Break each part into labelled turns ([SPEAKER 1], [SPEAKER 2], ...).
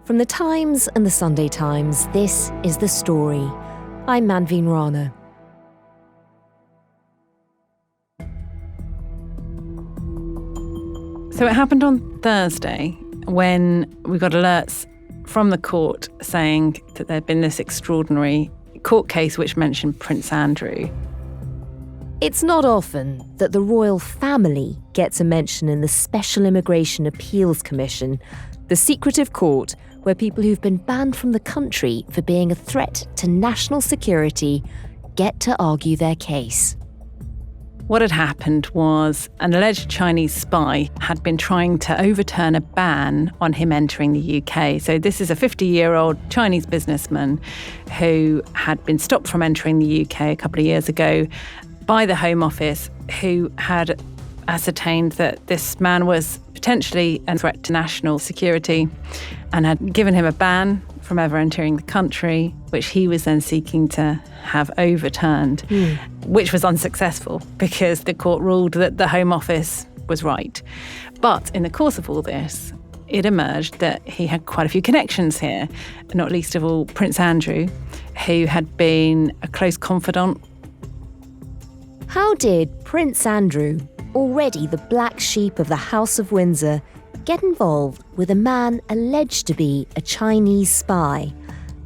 [SPEAKER 1] From the Times and the Sunday Times, this is The Story. I'm Manveen Rana.
[SPEAKER 2] So it happened on Thursday when we got alerts from the court saying that there had been this extraordinary court case which mentioned Prince Andrew.
[SPEAKER 1] It's not often that the royal family gets a mention in the Special Immigration Appeals Commission, the secretive court where people who've been banned from the country for being a threat to national security get to argue their case.
[SPEAKER 2] What had happened was an alleged Chinese spy had been trying to overturn a ban on him entering the UK. So this is a 50-year-old Chinese businessman who had been stopped from entering the UK a couple of years ago by the Home Office, who had ascertained that this man was potentially a threat to national security and had given him a ban from ever entering the country, which he was then seeking to have overturned, which was unsuccessful because the court ruled that the Home Office was right. But in the course of all this, it emerged that he had quite a few connections here, not least of all Prince Andrew, who had been a close confidant.
[SPEAKER 1] How did Prince Andrew, already the black sheep of the House of Windsor, get involved with a man alleged to be a Chinese spy?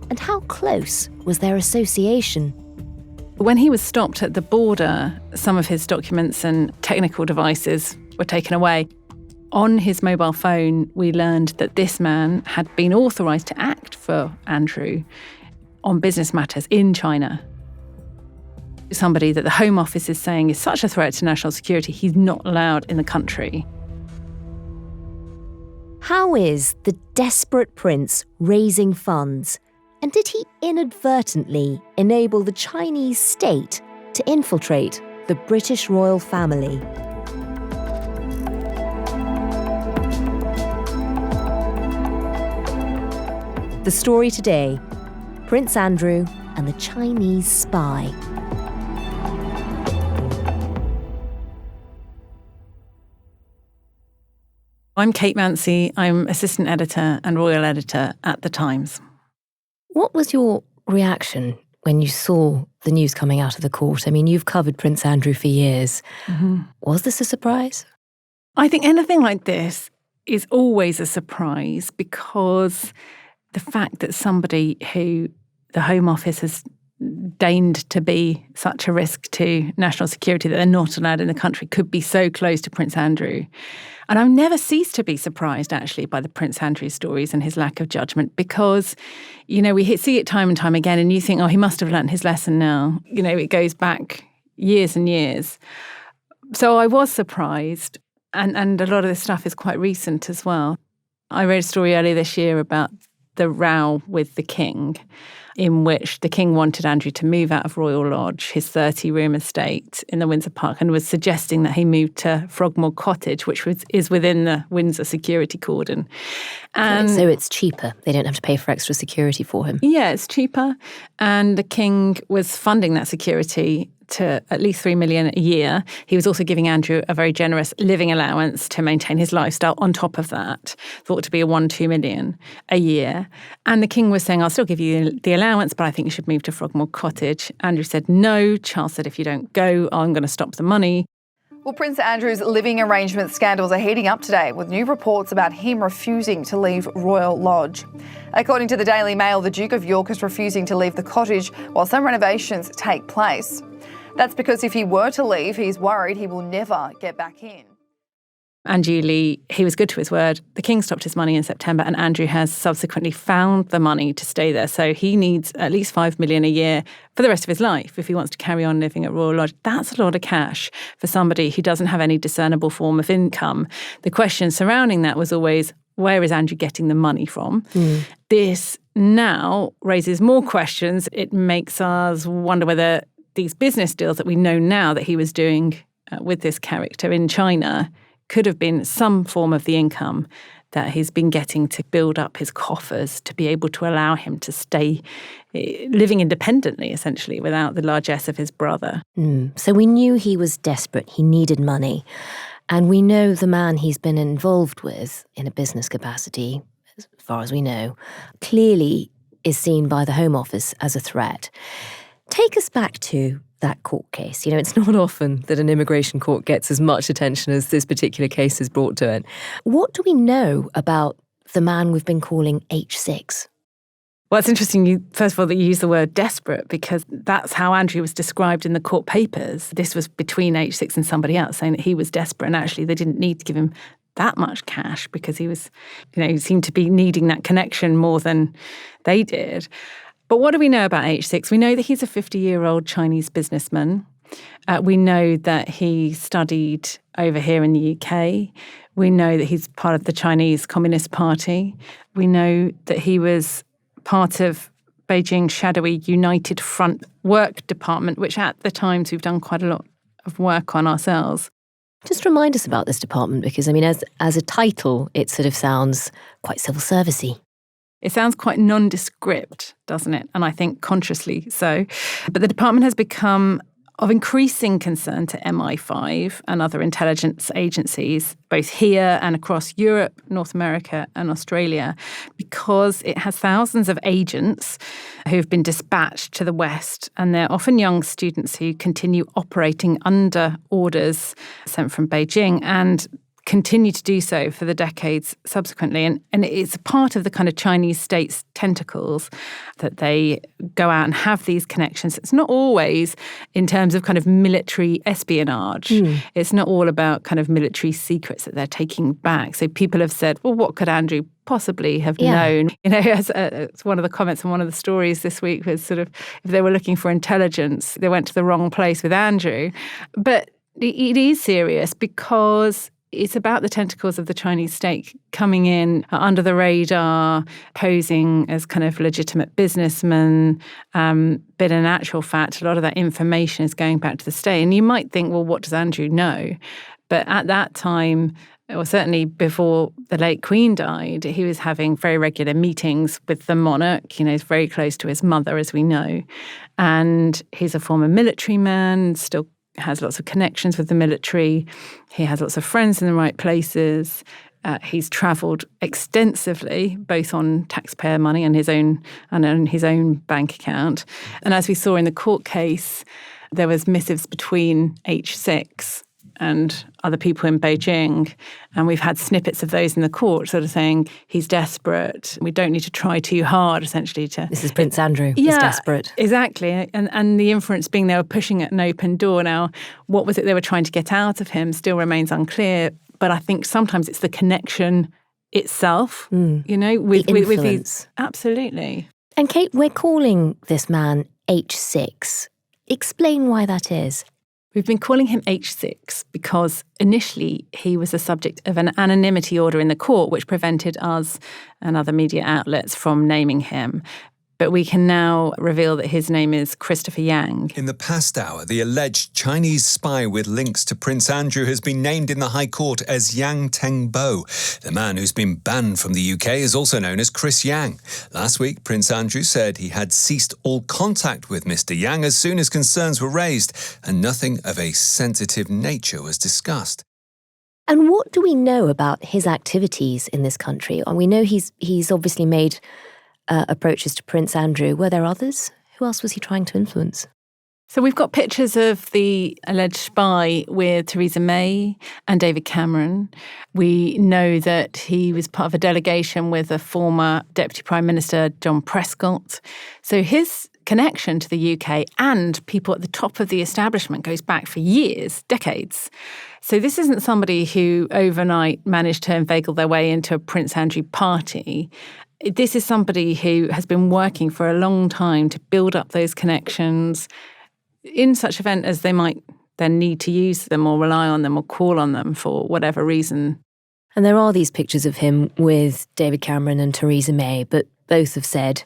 [SPEAKER 1] And how close was their association?
[SPEAKER 2] When he was stopped at the border, some of his documents and technical devices were taken away. On his mobile phone, we learned that this man had been authorised to act for Andrew on business matters in China. Somebody that the Home Office is saying is such a threat to national security, he's not allowed in the country.
[SPEAKER 1] How is the desperate prince raising funds? And did he inadvertently enable the Chinese state to infiltrate the British royal family? The story today: Prince Andrew and the Chinese spy.
[SPEAKER 2] I'm Kate Mansey. I'm assistant editor and royal editor at The Times.
[SPEAKER 1] What was your reaction when you saw the news coming out of the court? I mean, you've covered Prince Andrew for years. Mm-hmm. Was this a surprise?
[SPEAKER 2] I think anything like this is always a surprise because the fact that somebody who the Home Office has deigned to be such a risk to national security that they're not allowed in the country could be so close to Prince Andrew. And I've never ceased to be surprised, actually, by the Prince Andrew stories and his lack of judgment because, you know, we see it time and time again and you think, oh, he must have learnt his lesson now. You know, it goes back years and years. So I was surprised. And a lot of this stuff is quite recent as well. I read a story earlier this year about the row with the king, in which the king wanted Andrew to move out of Royal Lodge, his 30-room estate in the Windsor Park, and was suggesting that he move to Frogmore Cottage, which is within the Windsor security cordon. And
[SPEAKER 1] so it's cheaper. They don't have to pay for extra security for him.
[SPEAKER 2] Yeah, it's cheaper. And the king was funding that security to at least $3 million a year. He was also giving Andrew a very generous living allowance to maintain his lifestyle on top of that, thought to be a $2 million a year. And the king was saying, I'll still give you the allowance, but I think you should move to Frogmore Cottage. Andrew said no. Charles said, if you don't go, I'm going to stop the money.
[SPEAKER 3] Well, Prince Andrew's living arrangement scandals are heating up today with new reports about him refusing to leave Royal Lodge. According to the Daily Mail, the Duke of York is refusing to leave the cottage while some renovations take place. That's because if he were to leave, he's worried he will never get back in.
[SPEAKER 2] And duly, he was good to his word. The king stopped his money in September and Andrew has subsequently found the money to stay there. So he needs at least $5 million a year for the rest of his life if he wants to carry on living at Royal Lodge. That's a lot of cash for somebody who doesn't have any discernible form of income. The question surrounding that was always, where is Andrew getting the money from? This now raises more questions. It makes us wonder whether these business deals that we know now that he was doing with this character in China could have been some form of the income that he's been getting to build up his coffers to be able to allow him to stay living independently, essentially, without the largesse of his brother.
[SPEAKER 1] So we knew he was desperate. He needed money. And we know the man he's been involved with in a business capacity as far as we know, clearly is seen by the Home Office as a threat. Take us back to that court case. It's not often that an immigration court gets as much attention as this particular case has brought to it. What do we know about the man we've been calling H6?
[SPEAKER 2] Well, it's interesting, first of all, that you use the word desperate, because that's how Andrew was described in the court papers. This was between H6 and somebody else, saying that he was desperate, and actually they didn't need to give him that much cash because he was, he seemed to be needing that connection more than they did. But what do we know about H6? We know that he's a 50-year-old Chinese businessman. We know that he studied over here in the UK. We know that he's part of the Chinese Communist Party. We know that he was part of Beijing's shadowy United Front work department, which at the times we've done quite a lot of work on ourselves.
[SPEAKER 1] Just remind us about this department, because, as a title, it sort of sounds quite civil servicey.
[SPEAKER 2] It sounds quite nondescript, doesn't it? And I think consciously so. But the department has become of increasing concern to MI5 and other intelligence agencies, both here and across Europe, North America and Australia, because it has thousands of agents who've been dispatched to the West, and they're often young students who continue operating under orders sent from Beijing and continue to do so for the decades subsequently. And it's part of the kind of Chinese state's tentacles that they go out and have these connections. It's not always in terms of kind of military espionage. It's not all about kind of military secrets that they're taking back. So people have said, well, what could Andrew possibly have known? As one of the comments on one of the stories this week was sort of, if they were looking for intelligence, they went to the wrong place with Andrew. But it is serious because it's about the tentacles of the Chinese state coming in under the radar, posing as kind of legitimate businessmen. But in actual fact, a lot of that information is going back to the state. And you might think, well, what does Andrew know? But at that time, or certainly before the late Queen died, he was having very regular meetings with the monarch. He's very close to his mother, as we know. And he's a former military man, still has lots of connections with the military. He has lots of friends in the right places. He's travelled extensively, both on taxpayer money and his own bank account. And as we saw in the court case, there was missives between H6 and other people in Beijing. And we've had snippets of those in the court sort of saying he's desperate. We don't need to try too hard, essentially.
[SPEAKER 1] This is Prince Andrew. He's desperate.
[SPEAKER 2] Exactly. And the inference being they were pushing at an open door. Now, what was it they were trying to get out of him still remains unclear. But I think sometimes it's the connection itself, with these. Absolutely.
[SPEAKER 1] And Kate, we're calling this man H6. Explain why that is.
[SPEAKER 2] We've been calling him H6 because initially he was the subject of an anonymity order in the court, which prevented us and other media outlets from naming him. But we can now reveal that his name is Christopher Yang.
[SPEAKER 4] In the past hour, the alleged Chinese spy with links to Prince Andrew has been named in the High Court as Yang Tengbo. The man who's been banned from the UK is also known as Chris Yang. Last week, Prince Andrew said he had ceased all contact with Mr. Yang as soon as concerns were raised, and nothing of a sensitive nature was discussed.
[SPEAKER 1] And what do we know about his activities in this country? And we know he's obviously made approaches to Prince Andrew. Were there others? Who else was he trying to influence?
[SPEAKER 2] So we've got pictures of the alleged spy with Theresa May and David Cameron. We know that he was part of a delegation with a former Deputy Prime Minister, John Prescott. So his connection to the UK and people at the top of the establishment goes back for years, decades. So this isn't somebody who overnight managed to inveigle their way into a Prince Andrew party. This is somebody who has been working for a long time to build up those connections in such event as they might then need to use them or rely on them or call on them for whatever reason.
[SPEAKER 1] And there are these pictures of him with David Cameron and Theresa May, but both have said,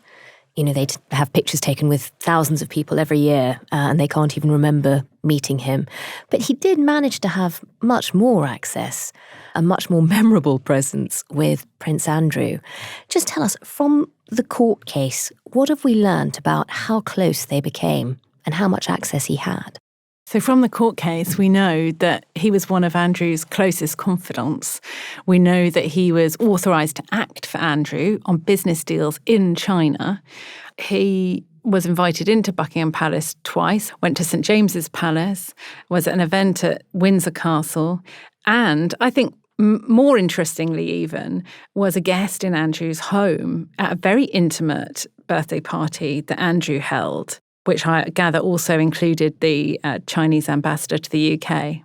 [SPEAKER 1] they have pictures taken with thousands of people every year and they can't even remember meeting him. But he did manage to have much more access, a much more memorable presence with Prince Andrew. Just tell us, from the court case, what have we learned about how close they became and how much access he had?
[SPEAKER 2] So from the court case, we know that he was one of Andrew's closest confidants. We know that he was authorised to act for Andrew on business deals in China. He was invited into Buckingham Palace twice, went to St James's Palace, was at an event at Windsor Castle, and I think more interestingly even, was a guest in Andrew's home at a very intimate birthday party that Andrew held, which I gather also included the Chinese ambassador to the UK.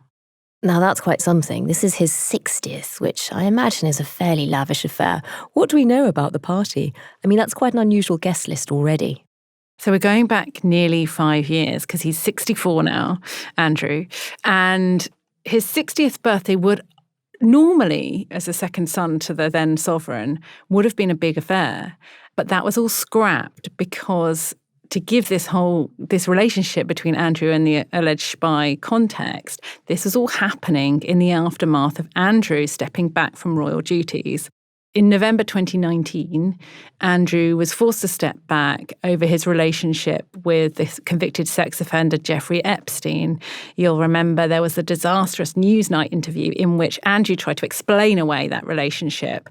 [SPEAKER 1] Now that's quite something. This is his 60th, which I imagine is a fairly lavish affair. What do we know about the party? I mean, that's quite an unusual guest list already.
[SPEAKER 2] So we're going back nearly 5 years, because he's 64 now, Andrew, and his 60th birthday would normally, as a second son to the then sovereign, would have been a big affair. But that was all scrapped because to give this relationship between Andrew and the alleged spy context, this was all happening in the aftermath of Andrew stepping back from royal duties. In November 2019, Andrew was forced to step back over his relationship with this convicted sex offender, Jeffrey Epstein. You'll remember there was a disastrous Newsnight interview in which Andrew tried to explain away that relationship.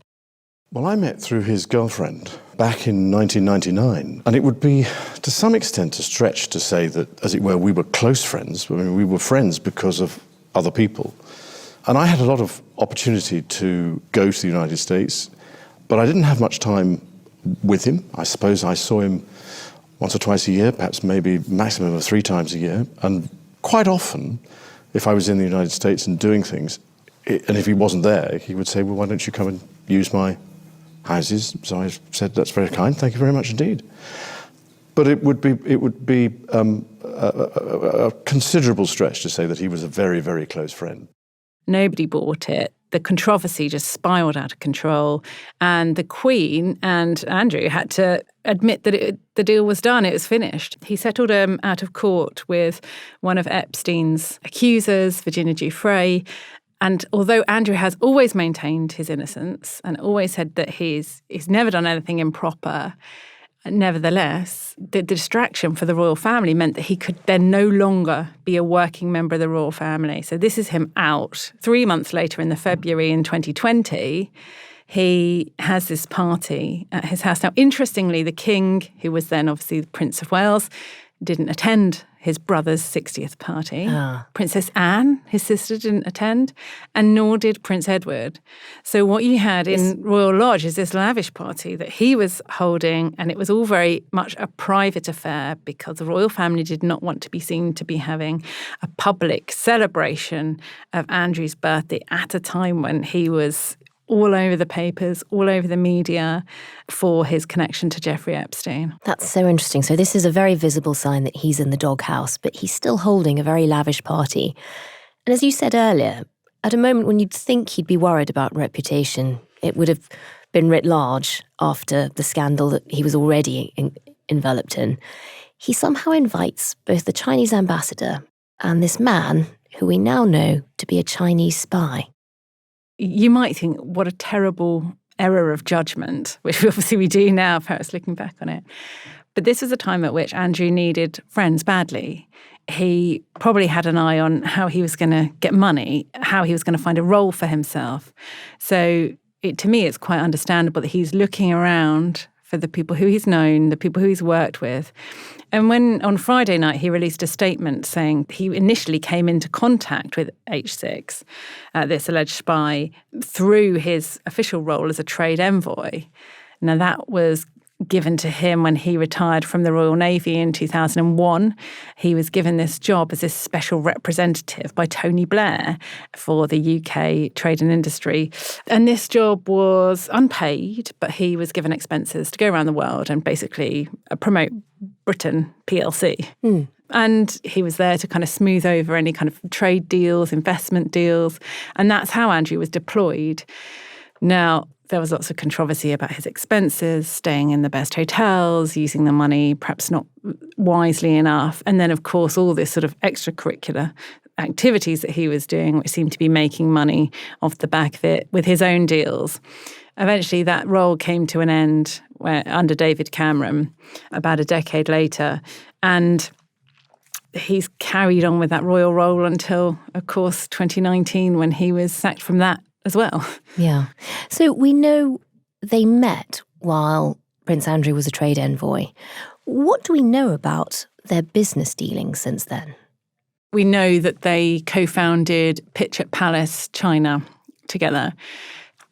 [SPEAKER 5] Well, I met through his girlfriend back in 1999, and it would be to some extent a stretch to say that, as it were, we were close friends. I mean, we were friends because of other people. And I had a lot of opportunity to go to the United States, but I didn't have much time with him. I suppose I saw him once or twice a year, perhaps maybe maximum of 3 times a year. And quite often, if I was in the United States and doing things, and if he wasn't there, he would say, well, why don't you come and use my houses? So I said, that's very kind, thank you very much indeed. But it would be a considerable stretch to say that he was a very, very close friend.
[SPEAKER 2] Nobody bought it. The controversy just spiraled out of control. And the Queen and Andrew had to admit that the deal was done. It was finished. He settled out of court with one of Epstein's accusers, Virginia Giuffre. And although Andrew has always maintained his innocence and always said that he's never done anything improper, nevertheless, the distraction for the royal family meant that he could then no longer be a working member of the royal family. So this is him out. 3 months later, in February in 2020, he has this party at his house. Now, interestingly, the king, who was then obviously the Prince of Wales, didn't attend his brother's 60th party. Princess Anne, his sister, didn't attend, and nor did Prince Edward. So what you had in Royal Lodge is this lavish party that he was holding, and it was all very much a private affair because the royal family did not want to be seen to be having a public celebration of Andrew's birthday at a time when he was all over the papers, all over the media for his connection to Jeffrey Epstein.
[SPEAKER 1] That's so interesting. So this is a very visible sign that he's in the doghouse, but he's still holding a very lavish party. And as you said earlier, at a moment when you'd think he'd be worried about reputation, it would have been writ large after the scandal that he was already enveloped in, he somehow invites both the Chinese ambassador and this man, who we now know to be a Chinese spy.
[SPEAKER 2] You might think, what a terrible error of judgment, which obviously we do now, perhaps looking back on it. But this was a time at which Andrew needed friends badly. He probably had an eye on how he was going to get money, how he was going to find a role for himself. So to me, it's quite understandable that he's looking around for the people who he's known, the people who he's worked with. And when on Friday night he released a statement saying he initially came into contact with H6, this alleged spy, through his official role as a trade envoy. Now that was given to him when he retired from the Royal Navy in 2001. He was given this job as this special representative by Tony Blair for the UK trade and industry. And this job was unpaid, but he was given expenses to go around the world and basically promote Britain PLC. And he was there to kind of smooth over any kind of trade deals, investment deals. And that's how Andrew was deployed. Now, there was lots of controversy about his expenses, staying in the best hotels, using the money perhaps not wisely enough. And then, of course, all this sort of extracurricular activities that he was doing, which seemed to be making money off the back of it with his own deals. Eventually, that role came to an end under David Cameron about a decade later. And he's carried on with that royal role until, of course, 2019 when he was sacked from that as well.
[SPEAKER 1] Yeah. So we know they met while Prince Andrew was a trade envoy. What do we know about their business dealings since then?
[SPEAKER 2] We know that they co-founded Pitchett Palace China together.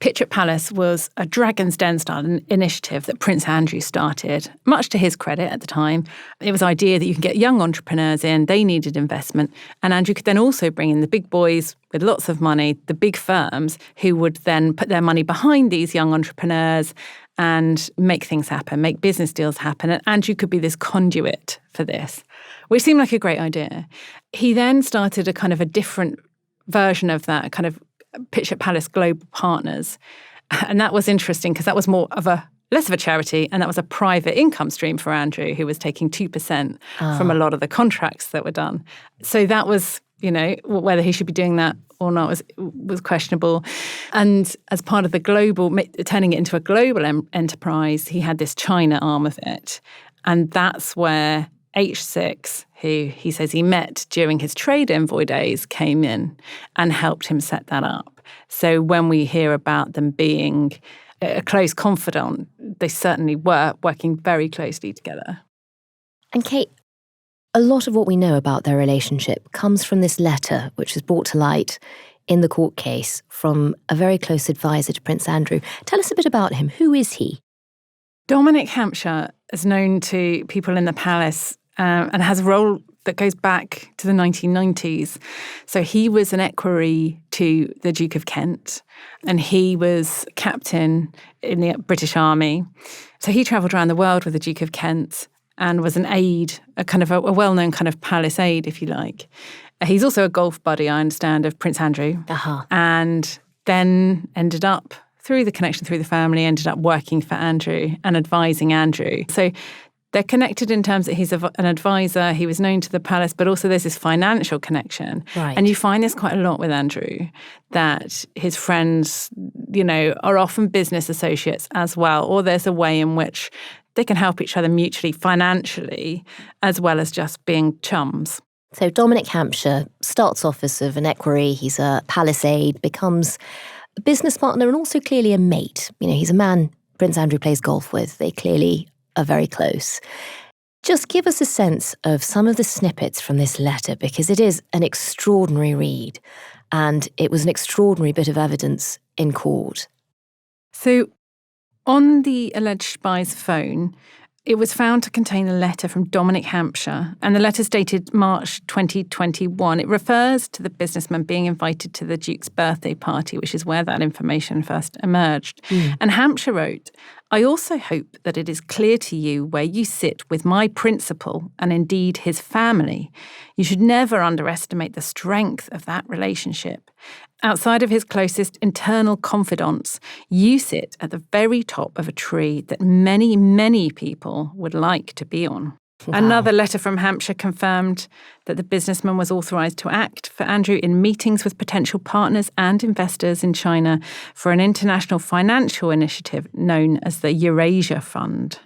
[SPEAKER 2] Pitchett Palace was a Dragon's Den style initiative that Prince Andrew started, much to his credit at the time. It was the idea that you can get young entrepreneurs in, they needed investment, and Andrew could then also bring in the big boys with lots of money, the big firms, who would then put their money behind these young entrepreneurs and make things happen, make business deals happen. And Andrew could be this conduit for this, which seemed like a great idea. He then started a kind of a different version of that, kind of Pitchett Palace Global Partners. And that was interesting because that was less of a charity, and that was a private income stream for Andrew, who was taking 2% from a lot of the contracts that were done. So that was, whether he should be doing that or not was questionable. And as part of the turning it into a global enterprise, he had this China arm of it. And that's where H6, who he says he met during his trade envoy days, came in and helped him set that up. So when we hear about them being a close confidant, they certainly were working very closely together.
[SPEAKER 1] And Kate, a lot of what we know about their relationship comes from this letter, which was brought to light in the court case from a very close advisor to Prince Andrew. Tell us a bit about him. Who is he?
[SPEAKER 2] Dominic Hampshire is known to people in the palace and has a role that goes back to the 1990s. So he was an equerry to the Duke of Kent, and he was captain in the British Army. So he travelled around the world with the Duke of Kent and was an aide, a kind of a well-known kind of palace aide, if you like. He's also a golf buddy, I understand, of Prince Andrew. And then ended up, through the connection through the family, ended up working for Andrew and advising Andrew. So they're connected in terms that he's an advisor, he was known to the palace, but also there's this financial connection.
[SPEAKER 1] Right.
[SPEAKER 2] And you find this quite a lot with Andrew, that his friends, are often business associates as well, or there's a way in which they can help each other mutually, financially, as well as just being chums.
[SPEAKER 1] So Dominic Hampshire starts off as an equerry, he's a palace aide, becomes a business partner and also clearly a mate. He's a man Prince Andrew plays golf with. They clearly are very close. Just give us a sense of some of the snippets from this letter, because it is an extraordinary read and it was an extraordinary bit of evidence in court.
[SPEAKER 2] So on the alleged spy's phone, it was found to contain a letter from Dominic Hampshire, and the letter's dated March 2021. It refers to the businessman being invited to the Duke's birthday party, which is where that information first emerged. And Hampshire wrote, "I also hope that it is clear to you where you sit with my principal and indeed his family. You should never underestimate the strength of that relationship. Outside of his closest internal confidants, you sit at the very top of a tree that many, many people would like to be on." Wow. Another letter from Hampshire confirmed that the businessman was authorised to act for Andrew in meetings with potential partners and investors in China for an international financial initiative known as the Eurasia Fund.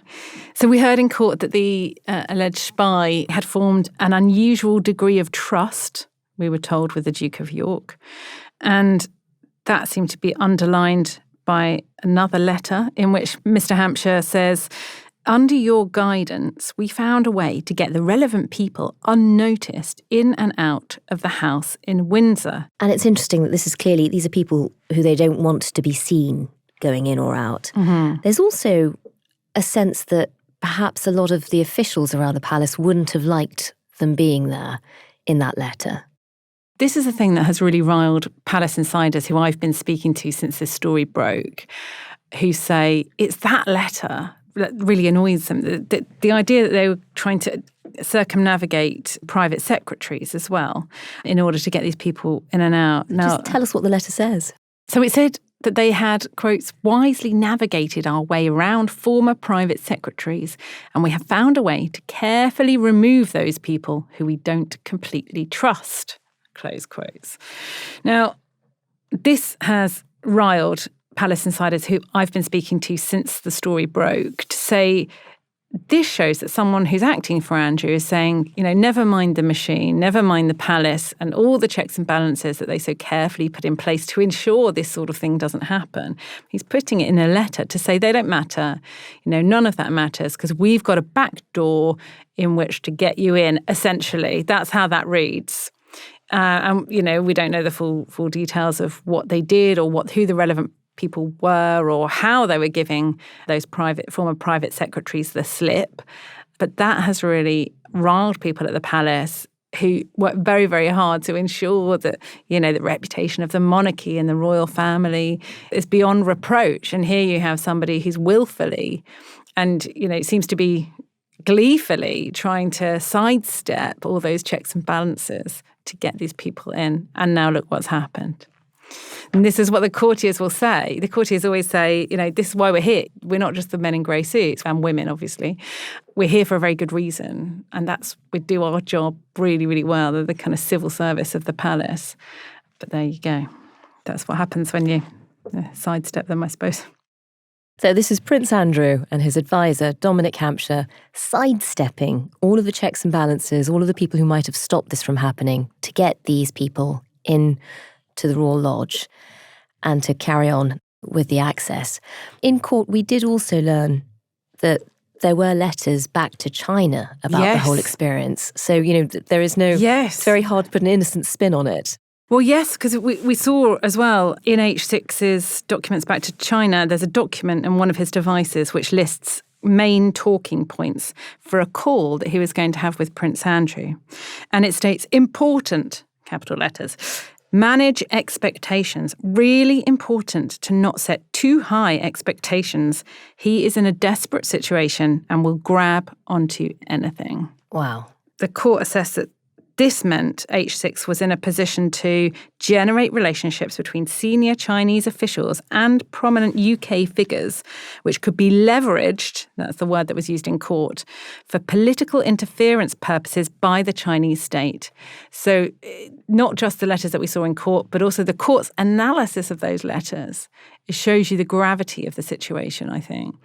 [SPEAKER 2] So we heard in court that the alleged spy had formed an unusual degree of trust, we were told, with the Duke of York. And that seemed to be underlined by another letter in which Mr. Hampshire says, "Under your guidance, we found a way to get the relevant people unnoticed in and out of the house in Windsor."
[SPEAKER 1] And it's interesting that these are people who they don't want to be seen going in or out. Mm-hmm. There's also a sense that perhaps a lot of the officials around the palace wouldn't have liked them being there in that letter.
[SPEAKER 2] This is a thing that has really riled palace insiders who I've been speaking to since this story broke, who say it's that letter that really annoys them. The idea that they were trying to circumnavigate private secretaries as well in order to get these people in and out.
[SPEAKER 1] Now, just tell us what the letter says.
[SPEAKER 2] So it said that they had, quotes, "wisely navigated our way around former private secretaries, and we have found a way to carefully remove those people who we don't completely trust," close quotes. Now, this has riled palace insiders who I've been speaking to since the story broke to say this shows that someone who's acting for Andrew is saying, never mind the machine, never mind the palace and all the checks and balances that they so carefully put in place to ensure this sort of thing doesn't happen. He's putting it in a letter to say they don't matter. None of that matters because we've got a back door in which to get you in, essentially. That's how that reads. And, we don't know the full details of what they did or who the relevant people were or how they were giving those former private secretaries the slip. But that has really riled people at the palace who work very, very hard to ensure that, the reputation of the monarchy and the royal family is beyond reproach. And here you have somebody who's willfully and, it seems to be gleefully trying to sidestep all those checks and balances to get these people in. And now look what's happened. And this is what the courtiers will say. The courtiers always say, this is why we're here. We're not just the men in grey suits, and women, obviously. We're here for a very good reason. And we do our job really, really well. They're the kind of civil service of the palace. But there you go. That's what happens when you sidestep them, I suppose.
[SPEAKER 1] So this is Prince Andrew and his advisor, Dominic Hampshire, sidestepping all of the checks and balances, all of the people who might have stopped this from happening to get these people in to the Royal Lodge and to carry on with the access. In court, we did also learn that there were letters back to China about the whole experience. So, there is no... It's very hard to put an innocent spin on it.
[SPEAKER 2] Well, yes, because we saw as well in H6's documents back to China, there's a document in one of his devices which lists main talking points for a call that he was going to have with Prince Andrew. And it states, important, capital letters, manage expectations. Really important to not set too high expectations. He is in a desperate situation and will grab onto anything.
[SPEAKER 1] Wow.
[SPEAKER 2] The court assessed that this meant H6 was in a position to generate relationships between senior Chinese officials and prominent UK figures, which could be leveraged, that's the word that was used in court, for political interference purposes by the Chinese state. So not just the letters that we saw in court, but also the court's analysis of those letters. It shows you the gravity of the situation, I think,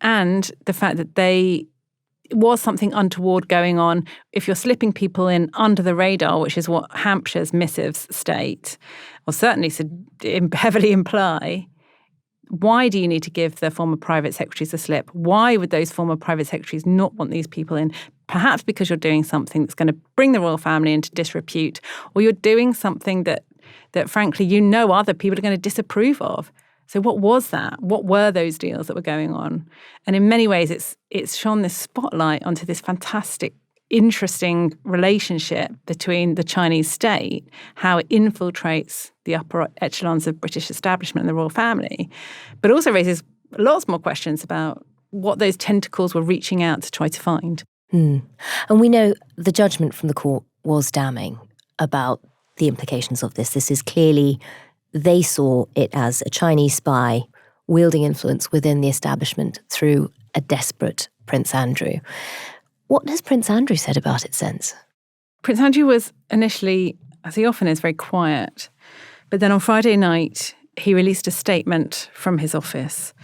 [SPEAKER 2] and the fact that was something untoward going on. If you're slipping people in under the radar, which is what Hampshire's missives state, or certainly heavily imply, why do you need to give the former private secretaries a slip? Why would those former private secretaries not want these people in? Perhaps because you're doing something that's going to bring the royal family into disrepute, or you're doing something that frankly, other people are going to disapprove of. So what was that? What were those deals that were going on? And in many ways, it's shone this spotlight onto this fantastic, interesting relationship between the Chinese state, how it infiltrates the upper echelons of British establishment and the royal family, but also raises lots more questions about what those tentacles were reaching out to try to find.
[SPEAKER 1] And we know the judgment from the court was damning about the implications of this. This is clearly... They saw it as a Chinese spy wielding influence within the establishment through a desperate Prince Andrew. What has Prince Andrew said about it since?
[SPEAKER 2] Prince Andrew was initially, as he often is, very quiet. But then on Friday night, he released a statement from his office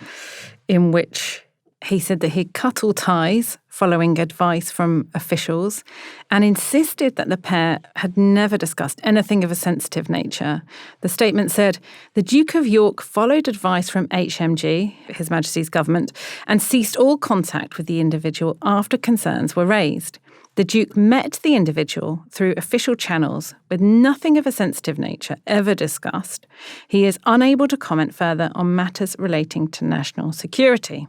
[SPEAKER 2] in which he said that he'd cut all ties following advice from officials and insisted that the pair had never discussed anything of a sensitive nature. The statement said, the Duke of York followed advice from HMG, His Majesty's government, and ceased all contact with the individual after concerns were raised. The Duke met the individual through official channels with nothing of a sensitive nature ever discussed. He is unable to comment further on matters relating to national security.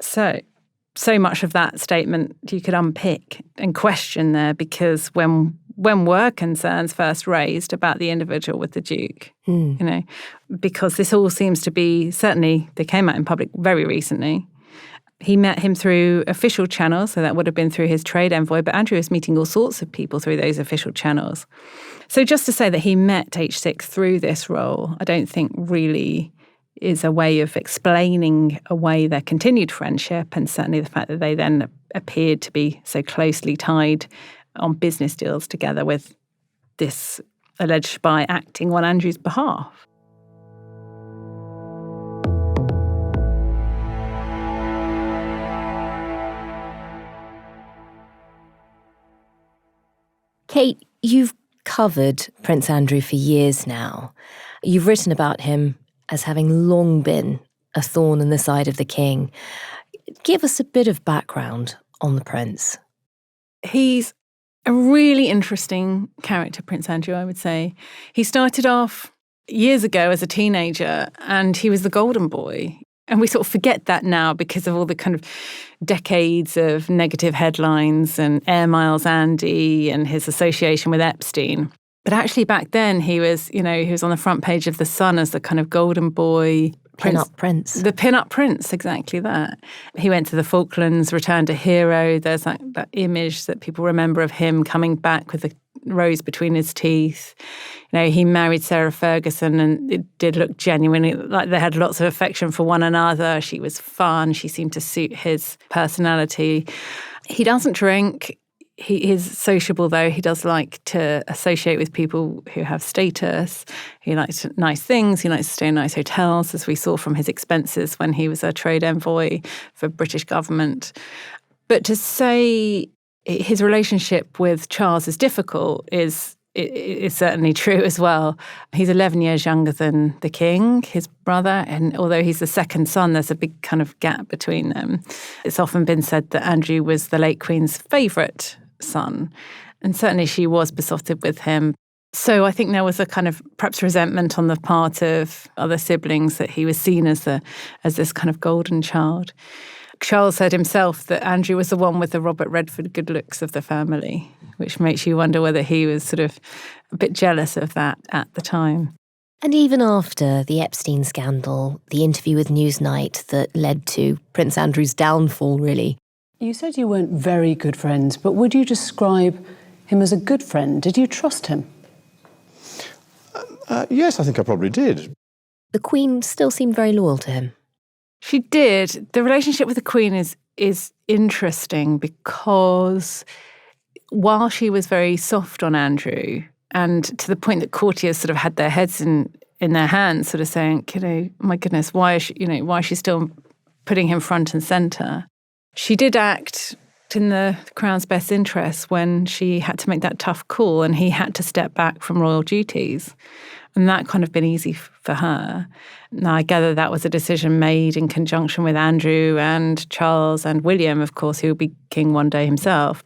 [SPEAKER 2] So much of that statement you could unpick and question there, because when were concerns first raised about the individual with the Duke? Because this all seems to be, certainly they came out in public very recently. He met him through official channels, so that would have been through his trade envoy, but Andrew was meeting all sorts of people through those official channels. So just to say that he met H6 through this role, I don't think really is a way of explaining away their continued friendship, and certainly the fact that they then appeared to be so closely tied on business deals together with this alleged spy acting on Andrew's behalf.
[SPEAKER 1] Kate, you've covered Prince Andrew for years now. You've written about him as having long been a thorn in the side of the king. Give us a bit of background on the prince.
[SPEAKER 2] He's a really interesting character, Prince Andrew, I would say. He started off years ago as a teenager, and he was the golden boy. And we sort of forget that now because of all the kind of decades of negative headlines and Air Miles Andy and his association with Epstein. But actually back then he was on the front page of The Sun as the kind of golden boy.
[SPEAKER 1] Pin-up prince.
[SPEAKER 2] The pin-up prince, exactly that. He went to the Falklands, returned a hero. There's that image that people remember of him coming back with a rose between his teeth. He married Sarah Ferguson, and it did look genuinely like they had lots of affection for one another. She was fun. She seemed to suit his personality. He doesn't drink. He is sociable, though. He does like to associate with people who have status. He likes nice things. He likes to stay in nice hotels, as we saw from his expenses when he was a trade envoy for British government. But to say his relationship with Charles is difficult is certainly true as well. He's 11 years younger than the king, his brother, and although he's the second son, there's a big kind of gap between them. It's often been said that Andrew was the late Queen's favourite son, and certainly she was besotted with him. So I think there was a kind of perhaps resentment on the part of other siblings that he was seen as this kind of golden child. Charles said himself that Andrew was the one with the Robert Redford good looks of the family, which makes you wonder whether he was sort of a bit jealous of that at the time.
[SPEAKER 1] And even after the Epstein scandal, the interview with Newsnight that led to Prince Andrew's downfall, really.
[SPEAKER 6] You said you weren't very good friends, but would you describe him as a good friend? Did you trust him?
[SPEAKER 5] Yes, I think I probably did.
[SPEAKER 1] The Queen still seemed very loyal to him.
[SPEAKER 2] She did. The relationship with the Queen is interesting because while she was very soft on Andrew, and to the point that courtiers sort of had their heads in their hands, sort of saying, my goodness, why is she still putting him front and centre? She did act in the Crown's best interest when she had to make that tough call and he had to step back from royal duties. And that kind of been easy for her. Now, I gather that was a decision made in conjunction with Andrew and Charles and William, of course, who will be king one day himself.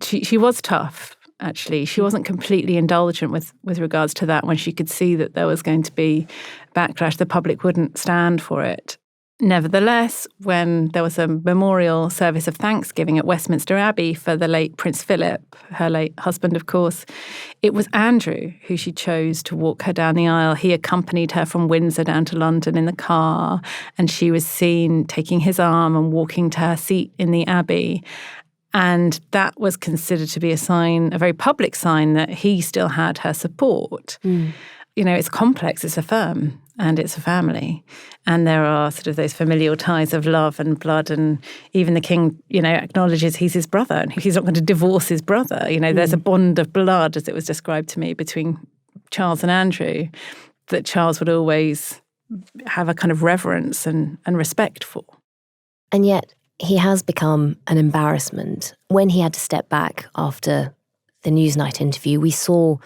[SPEAKER 2] She was tough, actually. She wasn't completely indulgent with regards to that when she could see that there was going to be backlash. The public wouldn't stand for it. Nevertheless, when there was a memorial service of thanksgiving at Westminster Abbey for the late Prince Philip, her late husband, of course, it was Andrew who she chose to walk her down the aisle. He accompanied her from Windsor down to London in the car, and she was seen taking his arm and walking to her seat in the Abbey. And that was considered to be a sign, a very public sign, that he still had her support. It's complex, it's a firm, and it's a family. And there are sort of those familial ties of love and blood. And even the king, acknowledges he's his brother and he's not going to divorce his brother. There's a bond of blood, as it was described to me, between Charles and Andrew, that Charles would always have a kind of reverence and respect for.
[SPEAKER 1] And yet he has become an embarrassment. When he had to step back after the Newsnight interview, we saw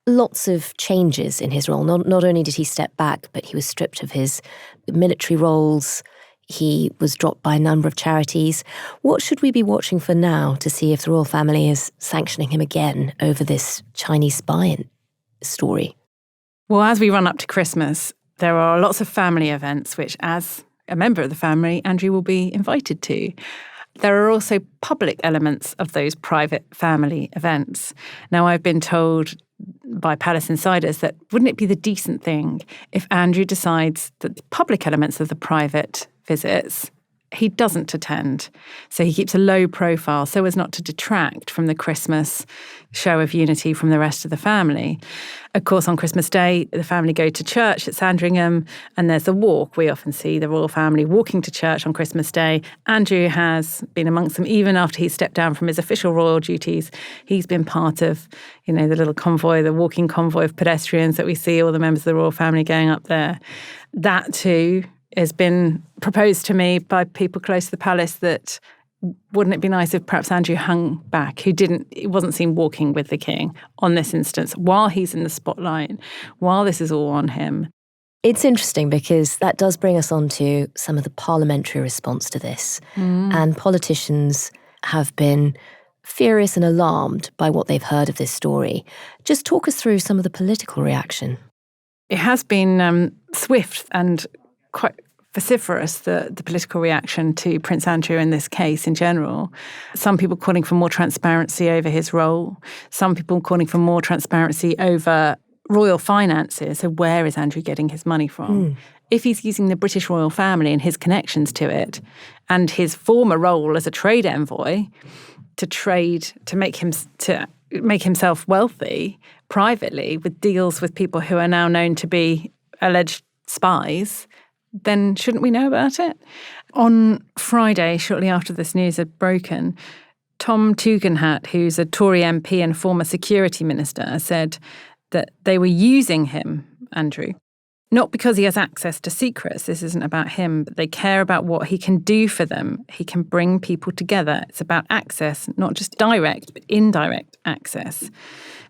[SPEAKER 1] lots of changes in his role. Not only did he step back, but he was stripped of his military roles. He was dropped by a number of charities. What should we be watching for now to see if the royal family is sanctioning him again over this Chinese spy story?
[SPEAKER 2] Well, as we run up to Christmas, there are lots of family events which, as a member of the family, Andrew will be invited to. There are also public elements of those private family events. Now, I've been told by palace insiders that wouldn't it be the decent thing if Andrew decides that the public elements of the private visits he doesn't attend. So he keeps a low profile so as not to detract from the Christmas show of unity from the rest of the family. Of course, on Christmas Day, the family go to church at Sandringham, and there's a walk. We often see the royal family walking to church on Christmas Day. Andrew has been amongst them even after he stepped down from his official royal duties. He's been part of, the little convoy, the walking convoy of pedestrians that we see all the members of the royal family going up there. That too has been proposed to me by people close to the palace that wouldn't it be nice if perhaps Andrew hung back, who wasn't seen walking with the king on this instance, while he's in the spotlight, while this is all on him?
[SPEAKER 1] It's interesting because that does bring us on to some of the parliamentary response to this. And politicians have been furious and alarmed by what they've heard of this story. Just talk us through some of the political reaction.
[SPEAKER 2] It has been swift and quite vociferous, the political reaction to Prince Andrew in this case in general. Some people calling for more transparency over his role. Some people calling for more transparency over royal finances. So where is Andrew getting his money from? If he's using the British royal family and his connections to it, and his former role as a trade envoy to make himself wealthy privately with deals with people who are now known to be alleged spies, then shouldn't we know about it? On Friday, shortly after this news had broken, Tom Tugendhat, who's a Tory MP and former security minister, said that they were using him, Andrew, not because he has access to secrets. This isn't about him, but they care about what he can do for them. He can bring people together. It's about access, not just direct, but indirect access.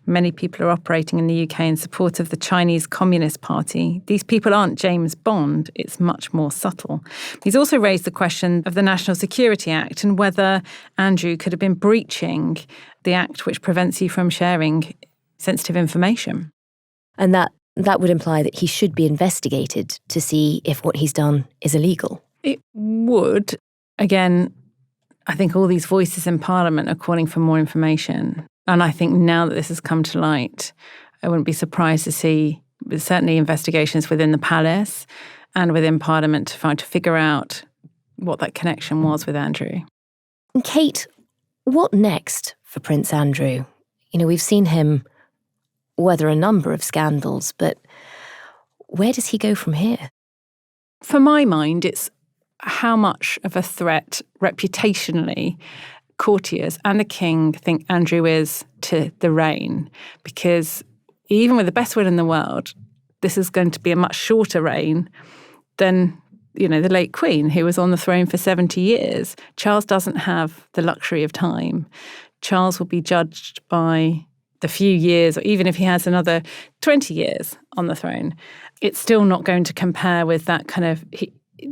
[SPEAKER 2] Many people are operating in the UK in support of the Chinese Communist Party. These people aren't James Bond. It's much more subtle. He's also raised the question of the National Security Act and whether Andrew could have been breaching the act which prevents you from sharing sensitive information.
[SPEAKER 1] And that would imply that he should be investigated to see if what he's done is illegal.
[SPEAKER 2] It would. Again, I think all these voices in Parliament are calling for more information. And I think now that this has come to light, I wouldn't be surprised to see certainly investigations within the palace and within Parliament to figure out what that connection was with Andrew.
[SPEAKER 1] And Kate, what next for Prince Andrew? We've seen him weather a number of scandals, but where does he go from here?
[SPEAKER 2] For my mind, it's how much of a threat reputationally courtiers and the king think Andrew is to the reign, because even with the best will in the world, this is going to be a much shorter reign than, the late Queen, who was on the throne for 70 years. Charles doesn't have the luxury of time. Charles will be judged by the few years, or even if he has another 20 years on the throne, it's still not going to compare with that kind of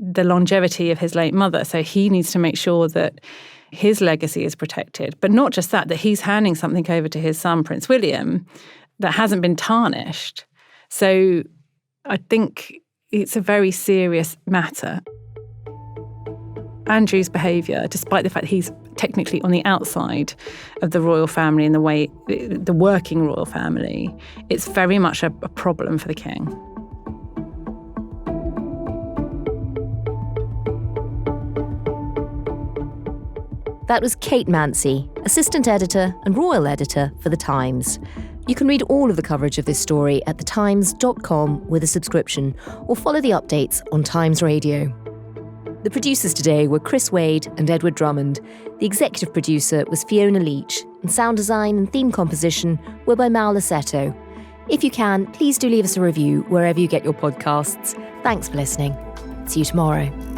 [SPEAKER 2] the longevity of his late mother. So he needs to make sure that his legacy is protected. But not just that he's handing something over to his son, Prince William, that hasn't been tarnished. So I think it's a very serious matter. Andrew's behaviour, despite the fact that he's technically on the outside of the royal family in the way, the working royal family, it's very much a problem for the king.
[SPEAKER 1] That was Kate Mansey, assistant editor and royal editor for The Times. You can read all of the coverage of this story at thetimes.com with a subscription, or follow the updates on Times Radio. The producers today were Chris Wade and Edward Drummond. The executive producer was Fiona Leach, and sound design and theme composition were by Mal Lassetto. If you can, please do leave us a review wherever you get your podcasts. Thanks for listening. See you tomorrow.